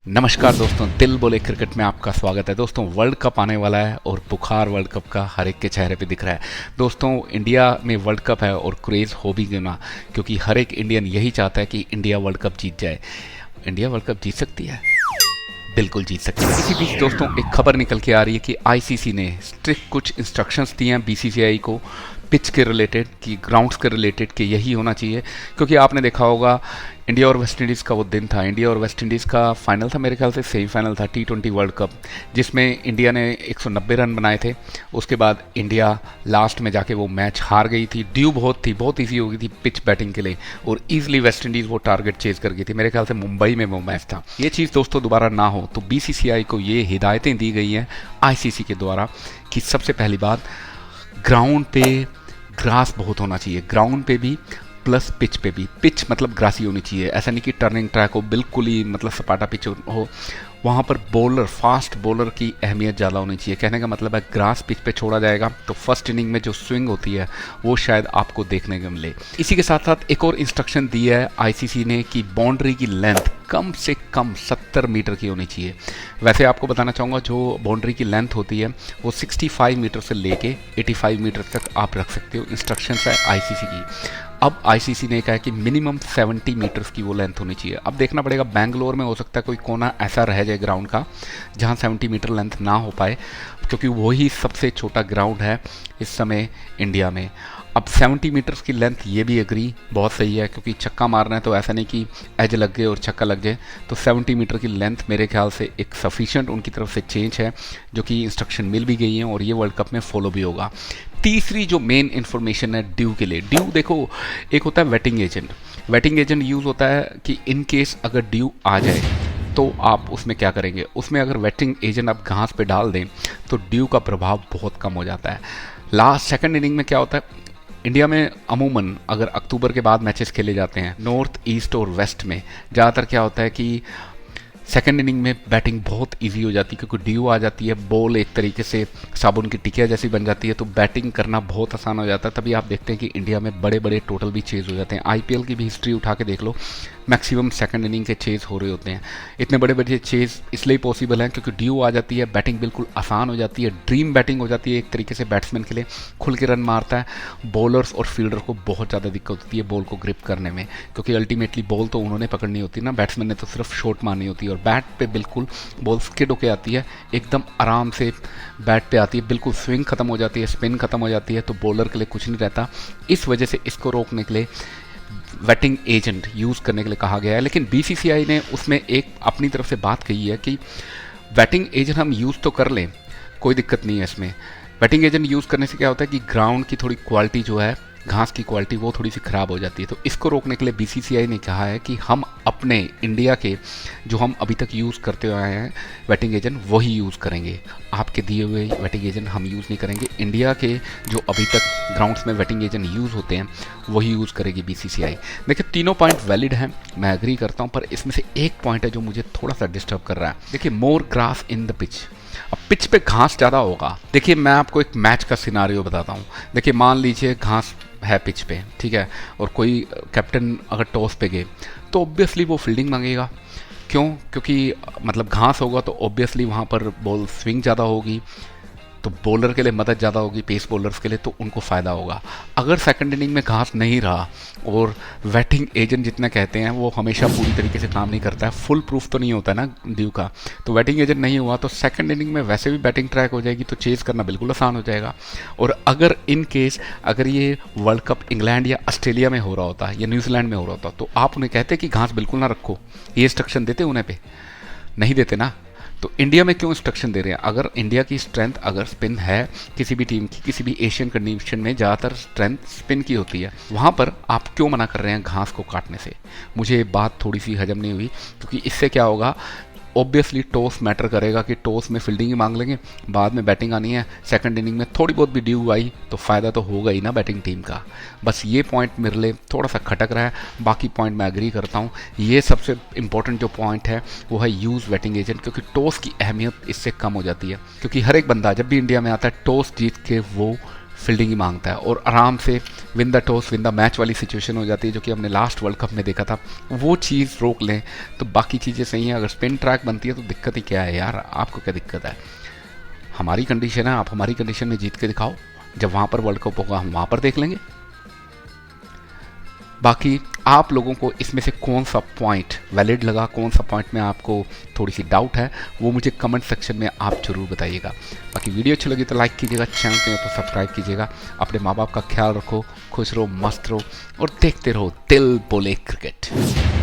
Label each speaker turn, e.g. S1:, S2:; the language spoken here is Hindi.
S1: नमस्कार दोस्तों, दिल बोले क्रिकेट में आपका स्वागत है। दोस्तों, वर्ल्ड कप आने वाला है और बुखार वर्ल्ड कप का हर एक के चेहरे पे दिख रहा है। दोस्तों, इंडिया में वर्ल्ड कप है और क्रेज़ हो भी क्यों ना, क्योंकि हर एक इंडियन यही चाहता है कि इंडिया वर्ल्ड कप जीत जाए। इंडिया वर्ल्ड कप जीत सकती है, बिल्कुल जीत सकती है। इसी बीच दोस्तों एक खबर निकल के आ रही है कि आईसीसी ने स्ट्रिक्ट कुछ इंस्ट्रक्शंस दिए हैं बीसीसीआई को पिच के रिलेटेड, कि ग्राउंड्स के रिलेटेड, कि यही होना चाहिए। क्योंकि आपने देखा होगा इंडिया और वेस्ट इंडीज़ का वो दिन था, इंडिया और वेस्ट इंडीज़ का फाइनल था, मेरे ख्याल से सेमीफाइनल था T20 वर्ल्ड कप, जिसमें इंडिया ने 190 रन बनाए थे। उसके बाद इंडिया लास्ट में जाके वो मैच हार गई थी। ड्यू बहुत ईजी हो गई थी पिच बैटिंग के लिए और ईजिली वेस्ट इंडीज़ वो टारगेट चेज कर गई थी। मेरे ख्याल से मुंबई में वो मैच था। ये चीज़ दोस्तों दोबारा ना हो, तो बीसीसीआई को ये हिदायतें दी गई हैं आईसीसी के द्वारा कि सबसे पहली बात, ग्राउंड पे ग्रास बहुत होना चाहिए, ग्राउंड पे भी प्लस पिच पे भी। पिच मतलब ग्रासी होनी चाहिए, ऐसा नहीं कि टर्निंग ट्रैक हो, बिल्कुल ही मतलब सपाटा पिच हो। वहाँ पर बॉलर, फास्ट बॉलर की अहमियत ज़्यादा होनी चाहिए। कहने का मतलब है ग्रास पिच पे छोड़ा जाएगा तो फर्स्ट इनिंग में जो स्विंग होती है वो शायद आपको देखने को मिले। इसी के साथ साथ एक और इंस्ट्रक्शन दी है आईसीसी ने कि बाउंड्री की लेंथ कम से कम 70 मीटर की होनी चाहिए। वैसे आपको बताना चाहूँगा, जो बाउंड्री की लेंथ होती है वो 65 मीटर से लेके 85 मीटर तक आप रख सकते हो। इंस्ट्रक्शंस है आईसीसी की। अब आईसीसी ने कहा है कि मिनिमम 70 मीटर्स की वो लेंथ होनी चाहिए। अब देखना पड़ेगा, बेंगलोर में हो सकता है कोई कोना ऐसा रह जाए ग्राउंड का जहाँ 70 मीटर लेंथ ना हो पाए, क्योंकि वही सबसे छोटा ग्राउंड है इस समय इंडिया में। अब 70 मीटर्स की लेंथ ये भी एग्री बहुत सही है, क्योंकि छक्का मारना है तो ऐसा नहीं कि एज लग गए और छक्का लग जाए। तो 70 मीटर की लेंथ मेरे ख्याल से एक सफिशिएंट उनकी तरफ से चेंज है, जो कि इंस्ट्रक्शन मिल भी गई है और ये वर्ल्ड कप में फॉलो भी होगा। तीसरी जो मेन इन्फॉर्मेशन है ड्यू के लिए। ड्यू देखो, एक होता है waiting agent. Waiting agent use होता है कि इन केस अगर ड्यू आ जाए तो आप उसमें क्या करेंगे। उसमें अगर वेटिंग एजेंट आप घास पे डाल दें तो ड्यू का प्रभाव बहुत कम हो जाता है। लास्ट सेकंड इनिंग में क्या होता है, इंडिया में अमूमन अगर अक्टूबर के बाद मैचेस खेले जाते हैं नॉर्थ, ईस्ट और वेस्ट में, ज़्यादातर क्या होता है कि सेकंड इनिंग में बैटिंग बहुत इजी हो जाती है, क्योंकि ड्यू आ जाती है, बॉल एक तरीके से साबुन की टिकिया जैसी बन जाती है, तो बैटिंग करना बहुत आसान हो जाता है। तभी आप देखते हैं कि इंडिया में बड़े बड़े टोटल भी चेज हो जाते हैं। आईपीएल की भी हिस्ट्री उठा के देख लो, मैक्सिमम सेकंड इनिंग के चेज हो रहे होते हैं। इतने बड़े बड़े चेज इसलिए पॉसिबल हैं क्योंकि ड्यू आ जाती है, बैटिंग बिल्कुल आसान हो जाती है, ड्रीम बैटिंग हो जाती है एक तरीके से बैट्समैन के लिए। खुल के रन मारता है। बॉलर्स और फील्डर को बहुत ज़्यादा दिक्कत होती है बॉल को ग्रिप करने में, क्योंकि अल्टीमेटली बॉल तो उन्होंने पकड़नी होती है ना, बैट्समैन ने तो सिर्फ शॉट मारनी होती है। और बैट पे बिल्कुल बॉल स्किड होके आती है, एकदम आराम से बैट पे आती है, बिल्कुल स्विंग खत्म हो जाती है, स्पिन खत्म हो जाती है, तो बॉलर के लिए कुछ नहीं रहता। इस वजह से इसको रोकने के लिए वेटिंग एजेंट यूज़ करने के लिए कहा गया है। लेकिन बीसीसीआई ने उसमें एक अपनी तरफ से बात कही है कि वेटिंग एजेंट हम यूज़ तो कर लें, कोई दिक्कत नहीं है इसमें। वेटिंग एजेंट यूज़ करने से क्या होता है कि ग्राउंड की थोड़ी क्वालिटी जो है, घास की क्वालिटी, वो थोड़ी सी ख़राब हो जाती है। तो इसको रोकने के लिए बीसीसीआई ने कहा है कि हम अपने इंडिया के जो हम अभी तक यूज़ करते आए हैं वेटिंग एजेंट, वही यूज़ करेंगे। आपके दिए हुए वेटिंग एजेंट हम यूज़ नहीं करेंगे। इंडिया के जो अभी तक ग्राउंड्स में वेटिंग एजेंट यूज़ होते हैं वही यूज़ करेगी बीसीसीआई। देखिए, तीनों पॉइंट वैलिड हैं, मैं एग्री करता हूँ, पर इसमें से एक पॉइंट है जो मुझे थोड़ा सा डिस्टर्ब कर रहा है। देखिए, मोर ग्रास इन द पिच। अब पिच पे घास ज़्यादा होगा। देखिए, मैं आपको एक मैच का सिनारियो बताता हूँ। देखिए, मान लीजिए घास है पिच पे, ठीक है, और कोई कैप्टन अगर टॉस पे गए तो ऑब्वियसली वो फील्डिंग मांगेगा। क्यों? क्योंकि मतलब घास होगा तो ऑब्वियसली वहाँ पर बॉल स्विंग ज़्यादा होगी, तो बॉलर के लिए मदद ज़्यादा होगी, पेस बॉलर्स के लिए, तो उनको फ़ायदा होगा। अगर सेकंड इनिंग में घास नहीं रहा, और वेटिंग एजेंट जितना कहते हैं वो हमेशा पूरी तरीके से काम नहीं करता है, फुल प्रूफ तो नहीं होता है ना ड्यू का, तो वेटिंग एजेंट नहीं हुआ तो सेकंड इनिंग में वैसे भी बैटिंग ट्रैक हो जाएगी, तो चेज़ करना बिल्कुल आसान हो जाएगा। और अगर इन केस अगर ये वर्ल्ड कप इंग्लैंड या ऑस्ट्रेलिया में हो रहा होता या न्यूजीलैंड में हो रहा होता, तो आप उन्हें कहते कि घास बिल्कुल ना रखो, ये इंस्ट्रक्शन देते उन्हें पे? नहीं देते ना। तो इंडिया में क्यों इंस्ट्रक्शन दे रहे हैं? अगर इंडिया की स्ट्रेंथ अगर स्पिन है, किसी भी टीम की, किसी भी एशियन कंडीशन में ज़्यादातर स्ट्रेंथ स्पिन की होती है, वहाँ पर आप क्यों मना कर रहे हैं घास को काटने से? मुझे ये बात थोड़ी सी हजम नहीं हुई, क्योंकि इससे क्या होगा, ऑब्वियसली टॉस मैटर करेगा कि टॉस में फील्डिंग ही मांग लेंगे, बाद में बैटिंग आनी है, सेकंड इनिंग में थोड़ी बहुत भी ड्यू आई तो फ़ायदा तो होगा ही ना बैटिंग टीम का। बस ये पॉइंट मेरे लिए थोड़ा सा खटक रहा है, बाकी पॉइंट मैं एग्री करता हूँ। ये सबसे इंपॉर्टेंट जो पॉइंट है वो है यूज़ वेटिंग एजेंट, क्योंकि टॉस की अहमियत इससे कम हो जाती है, क्योंकि हर एक बंदा जब भी इंडिया में आता है टॉस जीत के वो फील्डिंग ही मांगता है और आराम से win the toss win the match वाली सिचुएशन हो जाती है, जो कि हमने लास्ट वर्ल्ड कप में देखा था। वो चीज़ रोक लें तो बाकी चीज़ें सही हैं। अगर स्पिन ट्रैक बनती है तो दिक्कत ही क्या है यार, आपको क्या दिक्कत है? हमारी कंडीशन है, आप हमारी कंडीशन में जीत के दिखाओ। जब वहाँ पर वर्ल्ड कप होगा हम वहाँ पर देख लेंगे। बाकी आप लोगों को इसमें से कौन सा पॉइंट वैलिड लगा, कौन सा पॉइंट में आपको थोड़ी सी डाउट है, वो मुझे कमेंट सेक्शन में आप ज़रूर बताइएगा। बाकी वीडियो अच्छी लगी तो लाइक कीजिएगा, चैनल पे हो तो सब्सक्राइब कीजिएगा। अपने माँ बाप का ख्याल रखो, खुश रहो, मस्त रहो और देखते रहो दिल बोले क्रिकेट।